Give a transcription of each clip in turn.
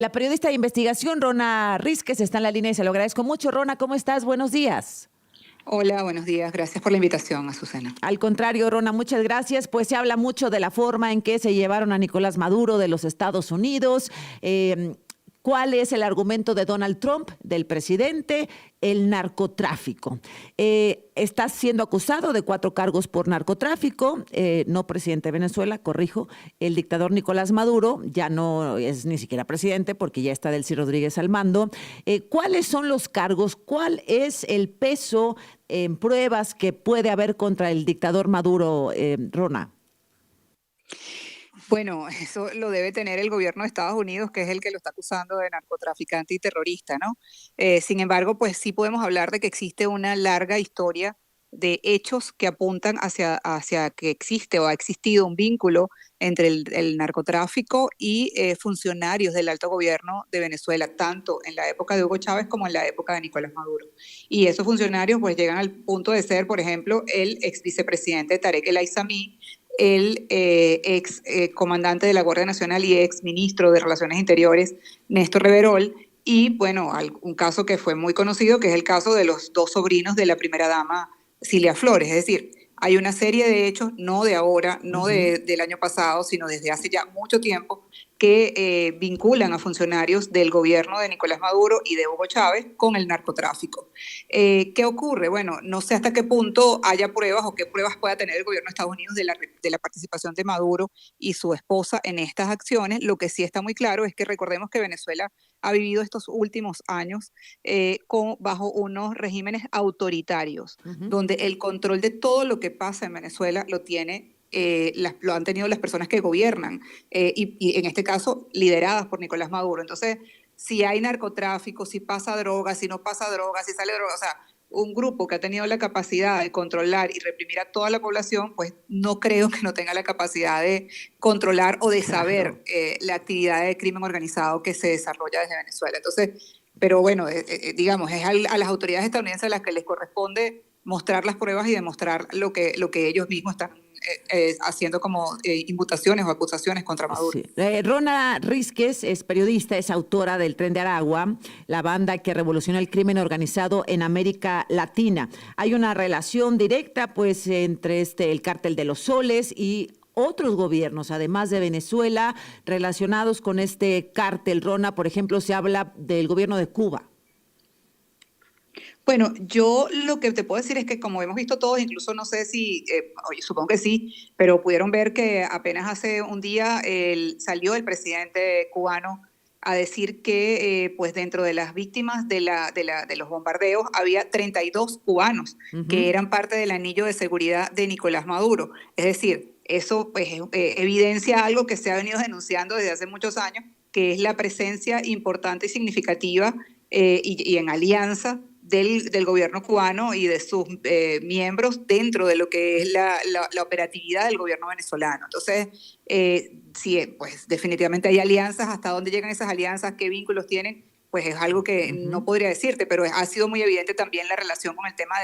La periodista de investigación Rona Rísquez está en la línea y se lo agradezco mucho. Rona, ¿cómo estás? Buenos días. Hola, buenos días. Gracias por la invitación, Azucena. Al contrario, Rona, muchas gracias. Pues se habla mucho de la forma en que se llevaron a Nicolás Maduro de los Estados Unidos. ¿Cuál es el argumento de Donald Trump, del presidente? El narcotráfico. Está siendo acusado de 4 cargos por narcotráfico, no presidente de Venezuela, corrijo. El dictador Nicolás Maduro ya no es ni siquiera presidente porque ya está Delcy Rodríguez al mando. ¿Cuáles son los cargos? ¿Cuál es el peso en pruebas que puede haber contra el dictador Maduro, Rona? Bueno, eso lo debe tener el gobierno de Estados Unidos, que es el que lo está acusando de narcotraficante y terrorista, ¿no? Sin embargo, pues sí podemos hablar de que existe una larga historia de hechos que apuntan hacia que existe o ha existido un vínculo entre el narcotráfico y funcionarios del alto gobierno de Venezuela, tanto en la época de Hugo Chávez como en la época de Nicolás Maduro. Y esos funcionarios pues llegan al punto de ser, por ejemplo, el ex vicepresidente Tarek El Aissami, el ex comandante de la Guardia Nacional y ex ministro de Relaciones Interiores, Néstor Reverol, y bueno, un caso que fue muy conocido, que es el caso de los 2 sobrinos de la primera dama, Cilia Flores. Es decir, hay una serie de hechos, no de ahora, no del año pasado, sino desde hace ya mucho tiempo, que vinculan a funcionarios del gobierno de Nicolás Maduro y de Hugo Chávez con el narcotráfico. ¿Qué ocurre? Bueno, no sé hasta qué punto haya pruebas o qué pruebas pueda tener el gobierno de Estados Unidos de la participación de Maduro y su esposa en estas acciones. Lo que sí está muy claro es que recordemos que Venezuela ha vivido estos últimos años bajo unos regímenes autoritarios, Ujú. donde el control de todo lo que pasa en Venezuela lo han tenido las personas que gobiernan, y en este caso lideradas por Nicolás Maduro. Entonces, si hay narcotráfico, si pasa droga, si no pasa droga, si sale droga, o sea, un grupo que ha tenido la capacidad de controlar y reprimir a toda la población, pues no creo que no tenga la capacidad de controlar o de Claro. saber la actividad de crimen organizado que se desarrolla desde Venezuela. Entonces, pero bueno, digamos, es a las autoridades estadounidenses a las que les corresponde mostrar las pruebas y demostrar lo que ellos mismos están haciendo como imputaciones o acusaciones contra Maduro. Sí. Rona Rísquez es periodista, es autora del Tren de Aragua, la banda que revolucionó el crimen organizado en América Latina. Hay una relación directa, pues, entre el cártel de los soles y otros gobiernos, además de Venezuela, relacionados con este cártel. Rona, por ejemplo, se habla del gobierno de Cuba. Bueno, yo lo que te puedo decir es que como hemos visto todos, incluso no sé si, oye, supongo que sí, pero pudieron ver que apenas hace un día salió el presidente cubano a decir que pues dentro de las víctimas de los bombardeos había 32 cubanos que Ujú. eran parte del anillo de seguridad de Nicolás Maduro. Es decir, eso pues, evidencia algo que se ha venido denunciando desde hace muchos años, que es la presencia importante y significativa y en alianza del gobierno cubano y de sus miembros dentro de lo que es la operatividad del gobierno venezolano. Entonces, sí, pues definitivamente hay alianzas. ¿Hasta dónde llegan esas alianzas? ¿Qué vínculos tienen? Pues es algo que Ujú. no podría decirte, pero ha sido muy evidente también la relación con el tema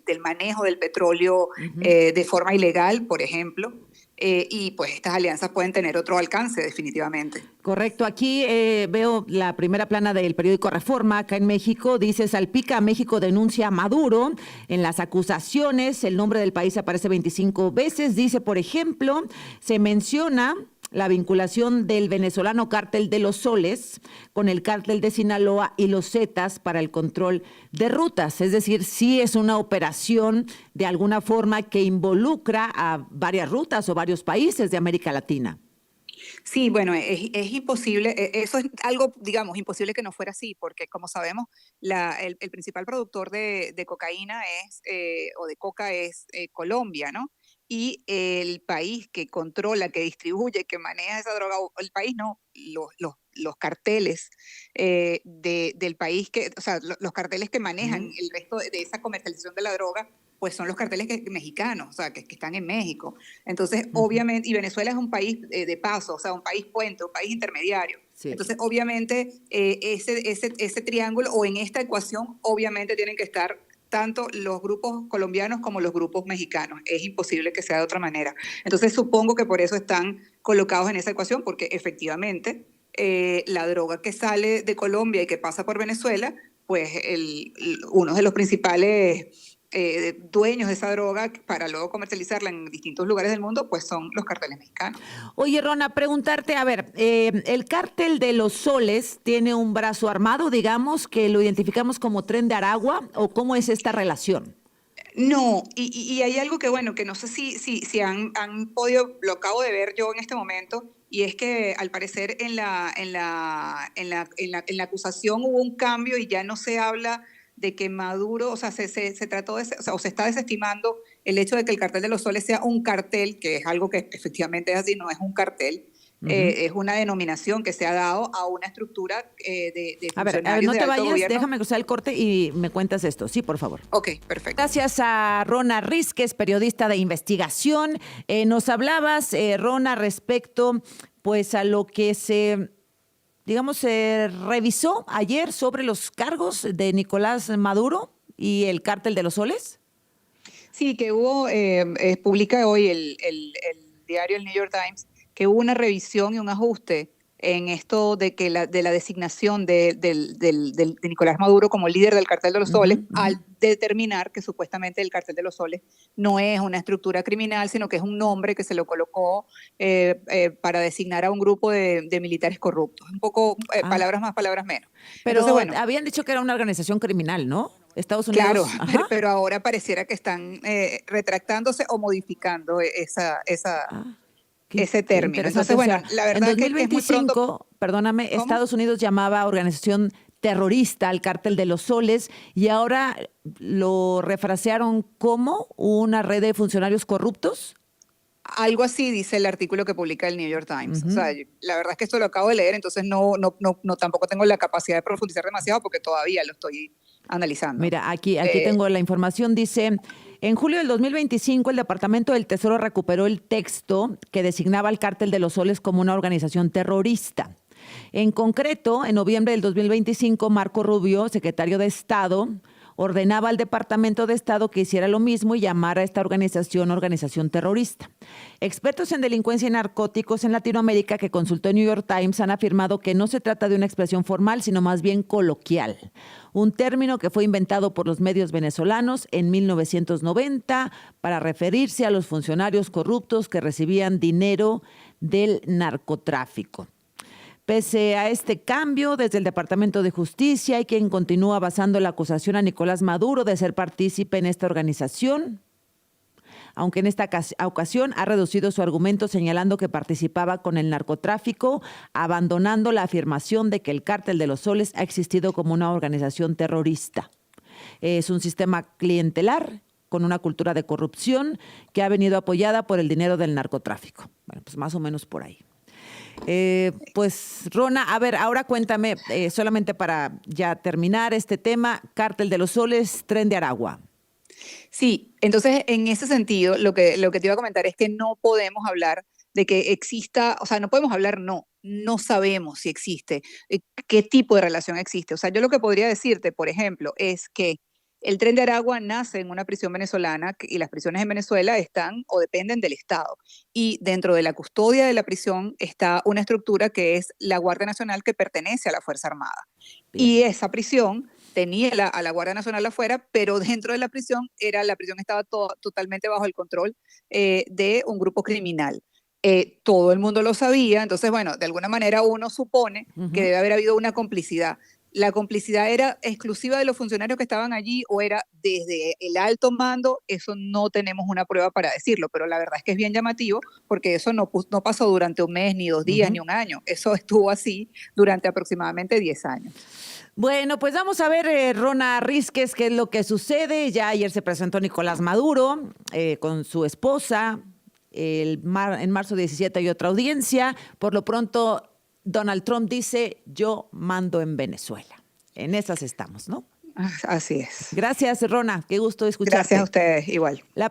del manejo del petróleo Ujú. de forma ilegal, por ejemplo, y pues estas alianzas pueden tener otro alcance definitivamente. Correcto. Aquí veo la primera plana del periódico Reforma, acá en México. Dice, salpica a México, denuncia a Maduro. En las acusaciones, el nombre del país aparece 25 veces. Dice, por ejemplo, se menciona la vinculación del venezolano cártel de los Soles con el cártel de Sinaloa y los Zetas para el control de rutas. Es decir, sí es una operación de alguna forma que involucra a varias rutas o varios países de América Latina. Sí, bueno, es imposible, eso es algo, digamos, imposible que no fuera así, porque como sabemos, el principal productor de cocaína o de coca es Colombia, ¿no? Y el país que controla, que distribuye, que maneja esa droga, o el país no, los carteles del país o sea, los carteles que manejan Ujú. el resto de esa comercialización de la droga, pues son los carteles mexicanos, o sea, que están en México. Entonces, Ujú. obviamente, y Venezuela es un país de paso, o sea, un país puente, un país intermediario. Sí. Entonces, obviamente, ese triángulo o en esta ecuación, obviamente tienen que estar tanto los grupos colombianos como los grupos mexicanos. Es imposible que sea de otra manera. Entonces, supongo que por eso están colocados en esa ecuación, porque efectivamente la droga que sale de Colombia y que pasa por Venezuela, pues uno de los principales dueños de esa droga para luego comercializarla en distintos lugares del mundo, pues son los carteles mexicanos. Oye, Rona, preguntarte, a ver, ¿el cártel de los Soles tiene un brazo armado, digamos, que lo identificamos como Tren de Aragua, o cómo es esta relación? No, y hay algo que, bueno, que no sé si han podido, lo acabo de ver yo en este momento, y es que al parecer en la acusación hubo un cambio y ya no se habla de que Maduro, o sea, se trató de, o sea, o se está desestimando el hecho de que el cartel de los soles sea un cartel, que es algo que efectivamente es así, no es un cartel, Ujú. es una denominación que se ha dado a una estructura de A ver, funcionarios no de te alto vayas, gobierno. déjame cruzar el corte y me cuentas esto. Sí, por favor. Ok, perfecto. Gracias a Rona Rizquez, periodista de investigación. Nos hablabas, Rona, respecto pues a lo que se revisó ayer sobre los cargos de Nicolás Maduro y el cártel de los soles. Sí, que hubo, publica hoy el diario el New York Times, que hubo una revisión y un ajuste en esto de la designación de Nicolás Maduro como líder del Cartel de los Ujú, Soles, ujú. al determinar que supuestamente el Cartel de los Soles no es una estructura criminal, sino que es un nombre que se lo colocó para designar a un grupo de militares corruptos. Un poco, Ah, palabras más, palabras menos. Entonces, pero bueno, habían dicho que era una organización criminal, ¿no? Estados claro, Unidos, ajá. pero ahora pareciera que están retractándose o modificando Ah, ese qué término. interesante. Entonces, O bueno, sea, la en verdad que es muy pronto. 2025, perdóname, ¿Cómo? Estados Unidos llamaba organización terrorista al cártel de los soles y ahora lo refrasearon como una red de funcionarios corruptos. Algo así dice el artículo que publica el New York Times. O sea, Ujú. la verdad es que esto lo acabo de leer, entonces no tampoco tengo la capacidad de profundizar demasiado porque todavía lo estoy analizando. Mira, aquí Eh, tengo la información. Dice, en julio del 2025, el Departamento del Tesoro recuperó el texto que designaba al Cártel de los Soles como una organización terrorista. En concreto, en noviembre del 2025, Marco Rubio, secretario de Estado, ordenaba al Departamento de Estado que hiciera lo mismo y llamara a esta organización terrorista. Expertos en delincuencia y narcóticos en Latinoamérica que consultó el New York Times han afirmado que no se trata de una expresión formal, sino más bien coloquial. Un término que fue inventado por los medios venezolanos en 1990 para referirse a los funcionarios corruptos que recibían dinero del narcotráfico. Pese a este cambio, desde el Departamento de Justicia hay quien continúa basando la acusación a Nicolás Maduro de ser partícipe en esta organización, aunque en esta ocasión ha reducido su argumento señalando que participaba con el narcotráfico, abandonando la afirmación de que el Cártel de los Soles ha existido como una organización terrorista. Es un sistema clientelar con una cultura de corrupción que ha venido apoyada por el dinero del narcotráfico. Bueno, pues más o menos por ahí. Pues Rona, a ver, ahora cuéntame, solamente para ya terminar este tema, Cártel de los Soles, Tren de Aragua. Sí, entonces en ese sentido, lo que te iba a comentar es que no podemos hablar de que exista, o sea, no podemos hablar, no sabemos si existe, qué tipo de relación existe. O sea, yo lo que podría decirte, por ejemplo, es que el Tren de Aragua nace en una prisión venezolana y las prisiones en Venezuela están o dependen del Estado. Y dentro de la custodia de la prisión está una estructura que es la Guardia Nacional que pertenece a la Fuerza Armada. Bien. Y esa prisión tenía a la Guardia Nacional afuera, pero dentro de la prisión estaba totalmente bajo el control de un grupo criminal. Todo el mundo lo sabía, entonces, bueno, de alguna manera uno supone que Ujú. debe haber habido una complicidad. ¿La complicidad era exclusiva de los funcionarios que estaban allí o era desde el alto mando? Eso no tenemos una prueba para decirlo, pero la verdad es que es bien llamativo porque eso no pasó durante un mes, ni 2 días, Ujú. ni un año. Eso estuvo así durante aproximadamente 10 años. Bueno, pues vamos a ver, Rona Rizquez, qué es lo que sucede. Ya ayer se presentó Nicolás Maduro con su esposa. En marzo 17 hay otra audiencia. Por lo pronto, Donald Trump dice, yo mando en Venezuela. En esas estamos, ¿no? Así es. Gracias, Rona. Qué gusto Gracias a escucharte. ustedes, igual. La